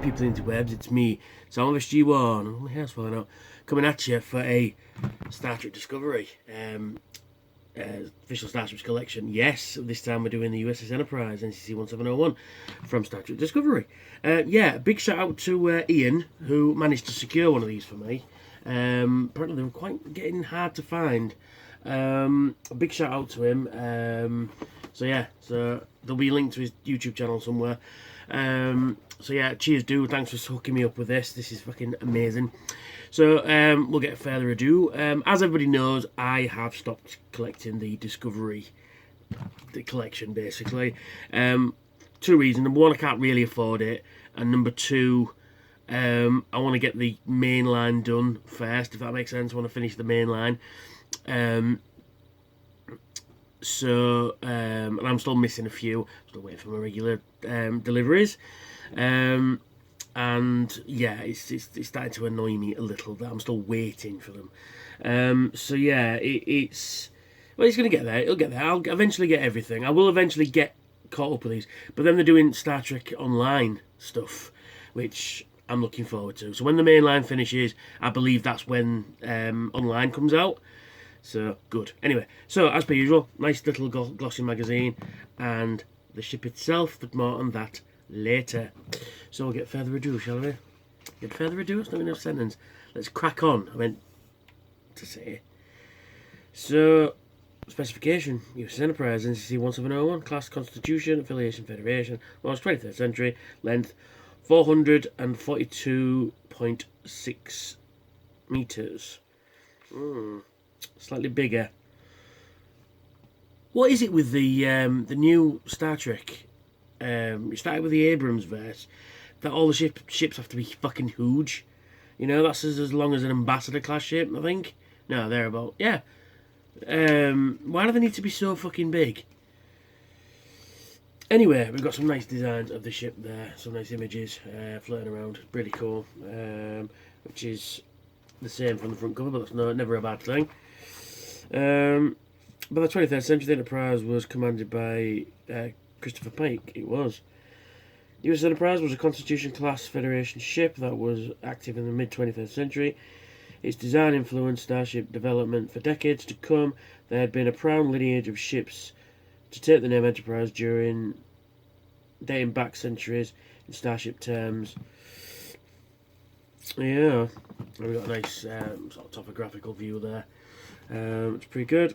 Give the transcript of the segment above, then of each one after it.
people interwebs, it's me, Sam G1, my hair's falling out, coming at you for a Star Trek Discovery official Starships collection. Yes, this time we're doing the U.S.S Enterprise NCC-1701 from Star Trek Discovery. Big shout out to Ian, who managed to secure one of these for me. Apparently they were quite getting hard to find. A big shout out to him. So there'll be a link to his YouTube channel somewhere. Cheers dude, thanks for hooking me up with this. This is fucking amazing. So we'll get further ado. As everybody knows, I have stopped collecting the Discovery collection, basically. 2 reasons. Number one, I can't really afford it, and number two, I want to get the main line done first, if that makes sense. I want to finish the main line. And I'm still missing a few. Still waiting for my regular deliveries. It's starting to annoy me a little that I'm still waiting for them. It's going to get there. It'll get there. I'll eventually get everything. I will eventually get caught up with these. But then they're doing Star Trek Online stuff, which I'm looking forward to. So when the main line finishes, I believe that's when Online comes out. So, good. Anyway, so as per usual, nice little glossy magazine, and the ship itself, but more on that later. So we'll get further ado, shall we? Get further ado? It's not enough sentence. Let's crack on, I meant to say. So, specification, U.S.S Enterprise, NCC-1701, Class, Constitution, Affiliation, Federation, launch 23rd century, length 442.6 meters. Slightly bigger. What is it with the new Star Trek? It started with the Abrams verse that all the ships have to be fucking huge. You know, that's as long as an ambassador class ship, I think. No, they're about, yeah. Why do they need to be so fucking big? Anyway, we've got some nice designs of the ship there, some nice images floating around, really cool. Which is the same from the front cover, but that's never a bad thing. By the 23rd century, the Enterprise was commanded by Christopher Pike. It was. U.S. Enterprise was a Constitution Class Federation ship that was active in the mid-23rd century. Its design influenced Starship development for decades to come. There had been a proud lineage of ships to take the name Enterprise dating back centuries in Starship terms. Yeah, we've got a nice sort of topographical view there. It's pretty good.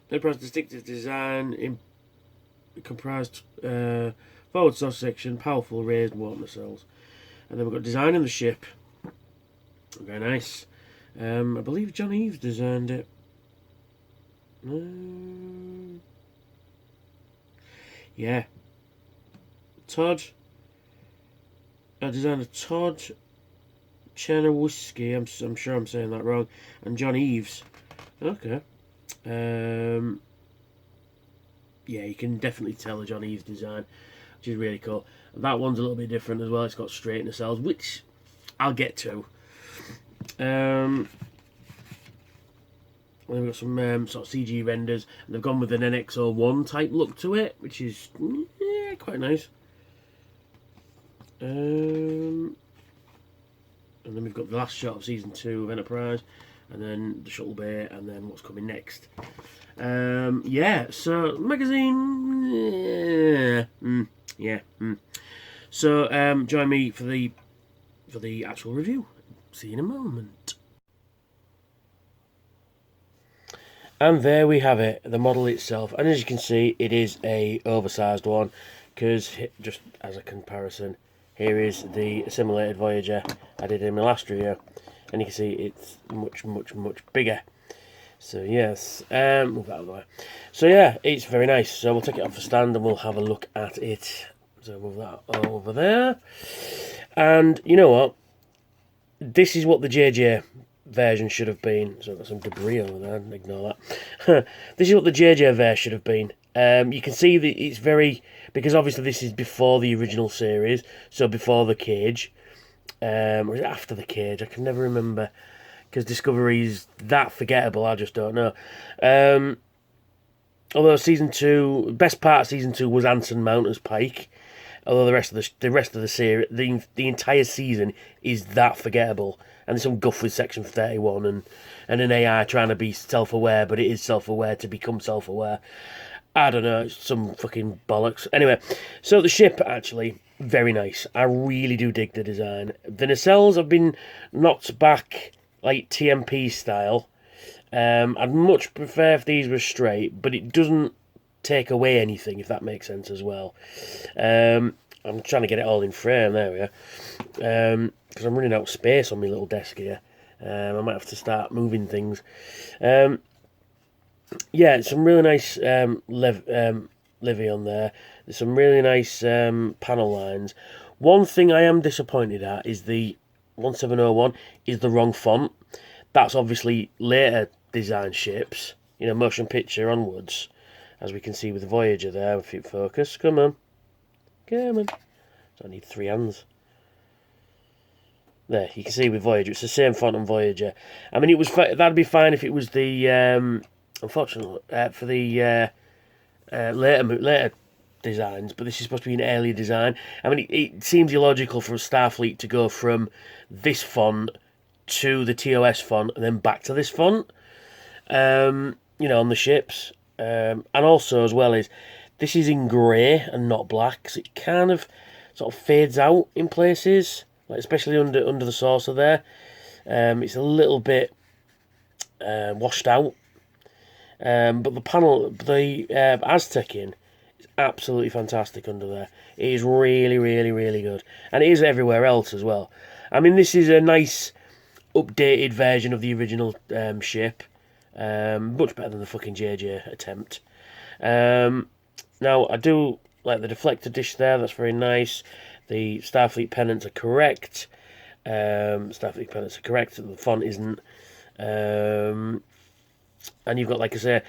Enterprise's distinctive design comprised forward sauce section, powerful raised water nacelles, and then we've got design in the ship. Very nice. I believe John Eves designed it. Yeah. Designer Todd Chernowisky. I'm sure I'm saying that wrong. And John Eves. Okay. You can definitely tell the John Eves design, which is really cool. That one's a little bit different as well. It's got straight nacelles, which I'll get to. And then we've got some sort of CG renders, and they've gone with an NX-01 type look to it, which is quite nice. And then we've got the last shot of season 2 of Enterprise, and then the shuttle bay, and then what's coming next. So magazine, So join me for the actual review. See you in a moment. And there we have it, the model itself. And as you can see, it is a oversized one, because just as a comparison, here is the assimilated Voyager I did in my last review, and you can see it's much, much, much bigger. So yes, move that out of the way. So yeah, it's very nice. So we'll take it off the stand and we'll have a look at it. So move that over there. And you know what? This is what the JJ version should have been. So I've got some debris over there, ignore that. This is what the JJ version should have been. You can see that it's very, because obviously this is before the original series, so before the cage. Or is it after the cage? I can never remember, because Discovery's that forgettable, I just don't know. Although season 2, best part of season 2 was Anson Mount as Pike. Although the rest of the series, the entire season is that forgettable. And there's some guff with Section 31 and an AI trying to be self-aware, but it is self-aware to become self-aware. I don't know, it's some fucking bollocks. Anyway, so the ship, actually, very nice. I really do dig the design. The nacelles have been knocked back, like TMP style. I'd much prefer if these were straight, but it doesn't take away anything, if that makes sense as well. I'm trying to get it all in frame, there we are. Because I'm running out of space on my little desk here. I might have to start moving things. Yeah, some really nice livy on there. There's some really nice panel lines. One thing I am disappointed at is the 1701 is the wrong font. That's obviously later design ships, motion picture onwards, as we can see with the Voyager there. If it focus, come on. So I need 3 hands. There, you can see with Voyager, it's the same font on Voyager. I mean, that'd be fine if it was the unfortunately for the later designs, but this is supposed to be an earlier design. I mean, it seems illogical for Starfleet to go from this font to the TOS font and then back to this font. On the ships, and also as well is this is in grey and not black, so it kind of sort of fades out in places, like especially under the saucer there. It's a little bit washed out, but the Aztecing is absolutely fantastic under there. It is really, really, really good, and it is everywhere else as well. I mean, this is a nice updated version of the original ship. Much better than the fucking JJ attempt. Now, I do like the deflector dish there. That's very nice. The Starfleet pennants are correct. The font isn't. And you've got, like I say,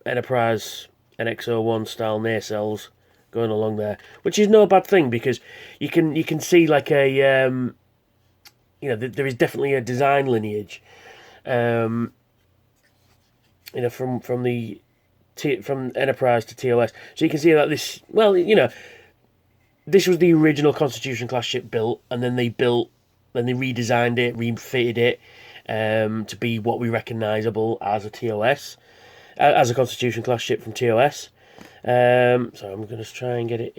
Enterprise NX-01 style nacelles going along there, which is no bad thing, because you can see like a there is definitely a design lineage. From Enterprise to TOS, so you can see that this was the original Constitution class ship built, and then they redesigned it, refitted it to be what we recognisable as a TOS, as a Constitution class ship from TOS. So I'm going to try and get it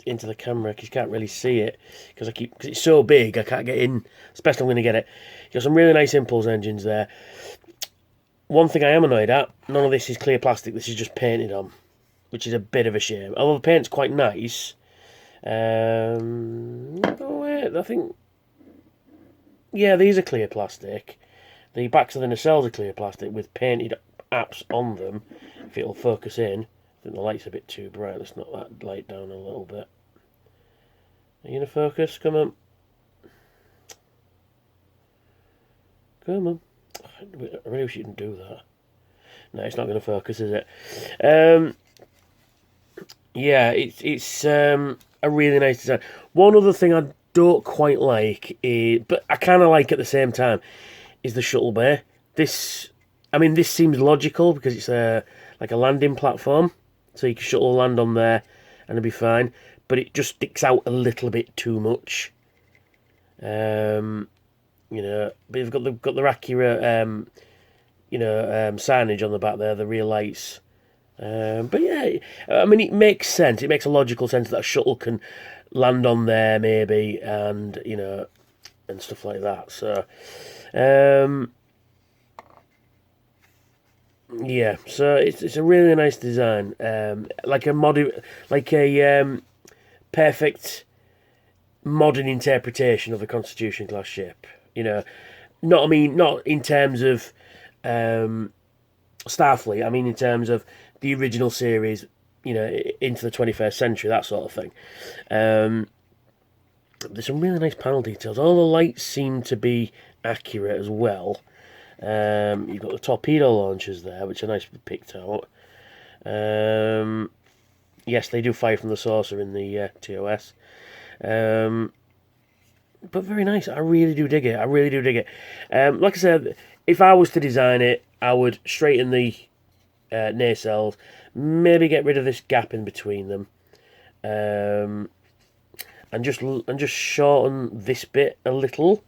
into the camera, because you can't really see it because it's so big I can't get in. Especially I'm going to get it. You got some really nice impulse engines there. One thing I am annoyed at, none of this is clear plastic, this is just painted on, which is a bit of a shame. Although the paint's quite nice. I think, yeah, these are clear plastic. The backs of the nacelles are clear plastic with painted apps on them, if it'll focus in. I think the light's a bit too bright, let's knock that light down a little bit. Are you going to focus? Come on. Come on. I really wish you didn't do that. No, it's not going to focus, is it? Yeah, it's a really nice design. One other thing I don't quite like, but I kind of like at the same time, is the shuttle bay. This seems logical because it's like a landing platform, so you can shuttle land on there and it'll be fine. But it just sticks out a little bit too much. But you've got the accurate, signage on the back there, the real lights. But yeah, I mean, it makes sense. It makes a logical sense that a shuttle can land on there, maybe, and and stuff like that. So, yeah. So it's a really nice design. Like a perfect modern interpretation of a Constitution class ship. Not in terms of Starfleet. I mean in terms of the original series, into the 21st century, that sort of thing. There's some really nice panel details. All the lights seem to be accurate as well. You've got the torpedo launchers there, which are nicely picked out. Yes, they do fire from the saucer in the TOS. But very nice. I really do dig it. Like I said, if I was to design it, I would straighten the nacelles, maybe get rid of this gap in between them, and just shorten this bit a little.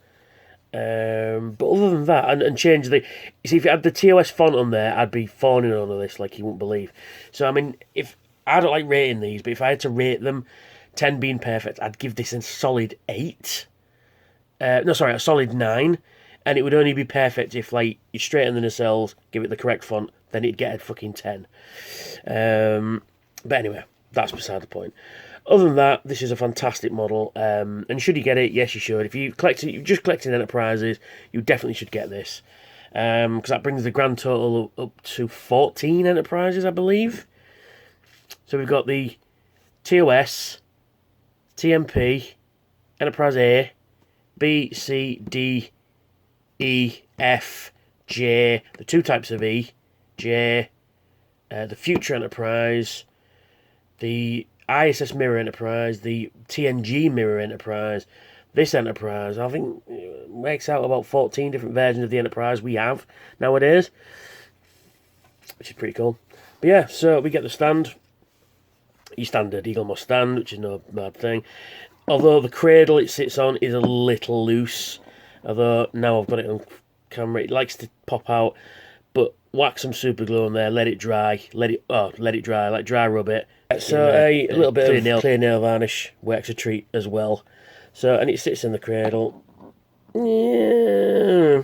But other than that, and change the... You see, if you had the TOS font on there, I'd be fawning on this like you wouldn't believe. So, I mean, if I don't like rating these, but if I had to rate them, 10 being perfect, I'd give this a solid 8. No, sorry, a solid 9. And it would only be perfect if, like, you straighten the nacelles, give it the correct font, then it'd get a fucking 10. But anyway, that's beside the point. Other than that, this is a fantastic model. And should you get it? Yes, you should. If you're just collecting Enterprises, you definitely should get this. Because that brings the grand total up to 14 Enterprises, I believe. So we've got the TOS, TMP, Enterprise A, B, C, D, E, F, J, the 2 types of E, J, the Future Enterprise, the ISS Mirror Enterprise, the TNG Mirror Enterprise, this Enterprise. I think works out about 14 different versions of the Enterprise we have nowadays, which is pretty cool. But yeah, so we get the stand, your standard Eagle Moss stand, which is no bad thing. Although the cradle it sits on is a little loose, although now I've got it on camera, it likes to pop out. But whack some super glue on there, let it dry, let it dry, like dry rub it. So a little bit of clear nail varnish works a treat as well. So, and it sits in the cradle. Yeah,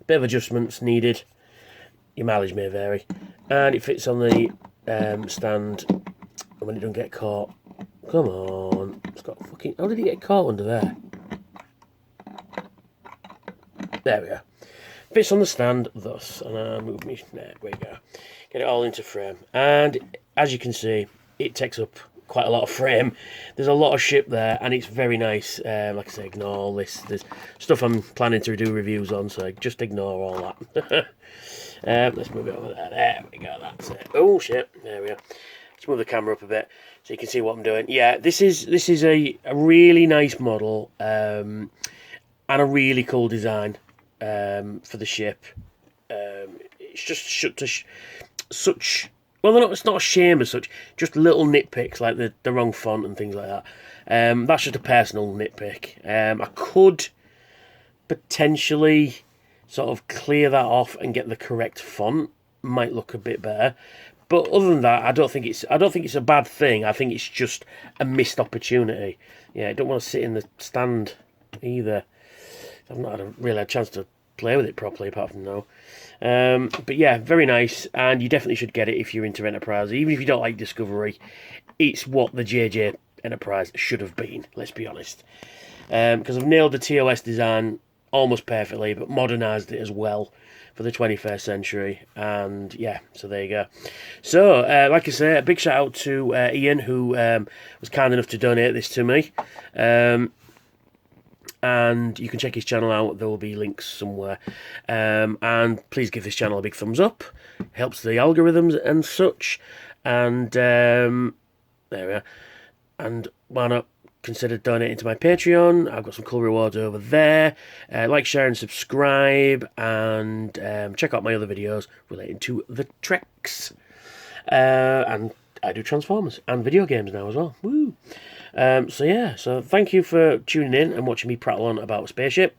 bit of adjustments needed. Your mileage may vary, and it fits on the stand. And when it doesn't get caught, come on, it's got fucking. How did it get caught under there? There we are. Fits on the stand thus, and I move me. There we go. Get it all into frame, and as you can see, it takes up quite a lot of frame. There's a lot of ship there, and it's very nice. Like I say, ignore all this. There's stuff I'm planning to do reviews on, so just ignore all that. Let's move it over there. There we go. That's it. Oh shit! There we are. Let's move the camera up a bit so you can see what I'm doing. Yeah, this is a really nice model and a really cool design for the ship. It's just such. Well, it's not a shame as such. Just little nitpicks like the wrong font and things like that. That's just a personal nitpick. I could potentially sort of clear that off and get the correct font. Might look a bit better. But other than that, I don't think it's a bad thing. I think it's just a missed opportunity. Yeah, I don't want to sit in the stand either. I've not really had a chance to play with it properly apart from now. But yeah, very nice, and you definitely should get it if you're into Enterprise. Even if you don't like Discovery, it's what the JJ Enterprise should have been, let's be honest. Because I've nailed the TOS design almost perfectly, but modernised it as well for the 21st century. And yeah, so there you go. So, like I say, a big shout out to Ian, who was kind enough to donate this to me. And you can check his channel out. There will be links somewhere. And please give this channel a big thumbs up. It helps the algorithms and such. And there we are. And why not consider donating to my Patreon? I've got some cool rewards over there. Like, share, and subscribe. And check out my other videos relating to the Treks. And I do Transformers and video games now as well. Woo! So yeah, so thank you for tuning in and watching me prattle on about a spaceship.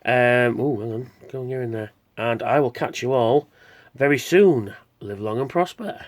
Oh, hang on, go on, you're in there. And I will catch you all very soon. Live long and prosper.